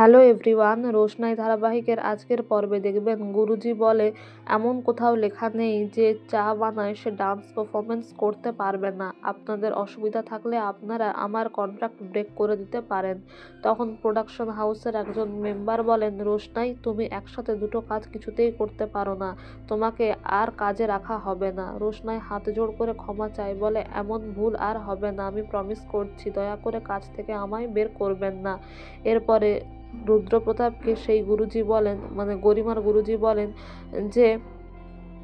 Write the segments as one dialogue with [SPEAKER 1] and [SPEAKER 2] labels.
[SPEAKER 1] Hello everyone, রোশনাই ধারাবাহিকের আজকের পর্বে দেখবেন গুরুজি বলে এমন কোথাও লেখা নেই যে চা বানায় সে ডান্স পারফরমেন্স করতে পারবে না। আপনাদের অসুবিধা থাকলে আপনারা আমার কন্ট্রাক্ট ব্রেক করে দিতে পারেন। তখন প্রোডাকশন হাউসের একজন মেম্বার বলেন, রোশনাই তুমি একসাথে দুটো কাজ কিছুতেই করতে পারো না, তোমাকে আর কাজে রাখা হবে না। রোশনাই হাত জোড় করে ক্ষমা চায়, বলে এমন ভুল আর হবে না, আমি প্রমিস করছি, দয়া করে কাজ থেকে আমায় বের করবেন না। এরপরে রুদ্রপ্রতাপকে সেই গুরুজি বলেন, মানে গরিমার গুরুজি বলেন যে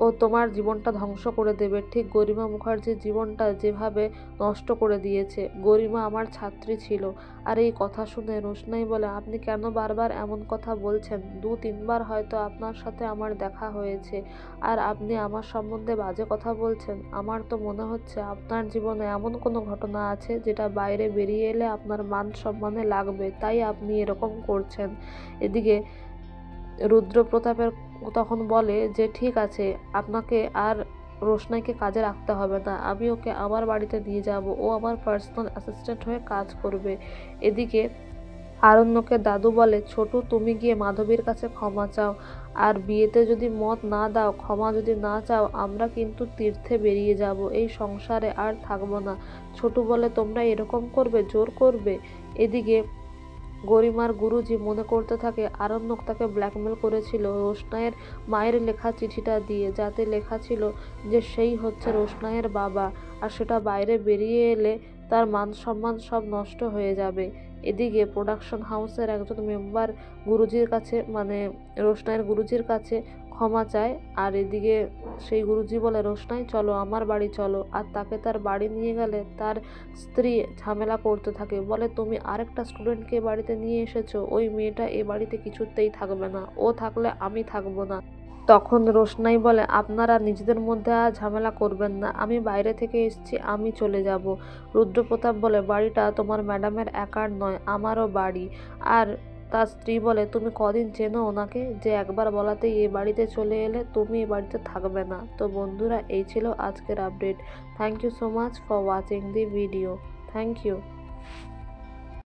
[SPEAKER 1] ও তোমার জীবনটা ধ্বংস করে দেবে, ঠিক গরিমা মুখার্জির জীবনটা যেভাবে নষ্ট করে দিয়েছে। গরিমা আমার ছাত্রী ছিল। আর এই কথা শুনে রোশনাই বলে, আপনি কেন বারবার এমন কথা বলছেন? 2-3বার হয়তো আপনার সাথে আমার দেখা হয়েছে, আর আপনি আমার সম্বন্ধে বাজে কথা বলছেন। আমার তো মনে হচ্ছে আপনার জীবনে এমন কোনো ঘটনা আছে যেটা বাইরে বেরিয়ে এলে আপনার মান সম্মানে লাগবে, তাই আপনি এরকম করছেন। এদিকে রুদ্রপ্রতাপের তখন বলে যে ঠিক আছে, আপনাকে আর রোশনাইকে কাজে রাখতে হবে না, আমি ওকে আমার বাড়িতে নিয়ে যাব, ও আমার পার্সোনাল অ্যাসিস্ট্যান্ট হয়ে কাজ করবে। এদিকে আরণ্যকের দাদু বলে, ছোটু তুমি গিয়ে মাধবীর কাছে ক্ষমা চাও, আর বিয়েতে যদি মত না দাও, ক্ষমা যদি না চাও, আমরা কিন্তু তীর্থে বেরিয়ে যাব, এই সংসারে আর থাকবো না। ছোটু বলে, তোমরা এরকম করবে, জোর করবে? এদিকে গরিমার গুরুজি মনে করতে থাকে আরণ্যক তাকে ব্ল্যাকমেল করেছিল রোশনাইয়ের মায়ের লেখা চিঠিটা দিয়ে, যাতে লেখা ছিল যে সেই হচ্ছে রোশনাইয়ের বাবা, আর সেটা বাইরে বেরিয়ে এলে তার মান সম্মান সব নষ্ট হয়ে যাবে। এদিকে প্রোডাকশন হাউসের একজন মেম্বার গুরুজির কাছে, মানে রোশনাইয়ের গুরুজির কাছে ক্ষমা চায়। আর এদিকে সেই গুরুজি বলে, রোশনাই চলো আমার বাড়ি চলো। আর তাকে তার বাড়ি নিয়ে গেলে তার স্ত্রী ঝামেলা করতে থাকে, বলে তুমি আরেকটা স্টুডেন্টকে বাড়িতে নিয়ে এসেছো, ওই মেয়েটা এ বাড়িতে কিছুতেই থাকবে না, ও থাকলে আমি থাকবো না। তখন রোশনাই বলে, আপনারা নিজেদের মধ্যে আর ঝামেলা করবেন না, আমি বাইরে থেকে এসেছি, আমি চলে যাব। রুদ্রপ্রতাপ বলে, বাড়িটা তোমার ম্যাডামের একার নয়, আমারও বাড়ি। আর তার স্ত্রী বলে, তুমি কদিন চেনো ওনাকে যে একবার বলাতেই এ বাড়িতে চলে এলে? তুমি এ বাড়িতে থাকবে না। তো বন্ধুরা, এই ছিল আজকের update. Thank you so much for watching the video. Thank you.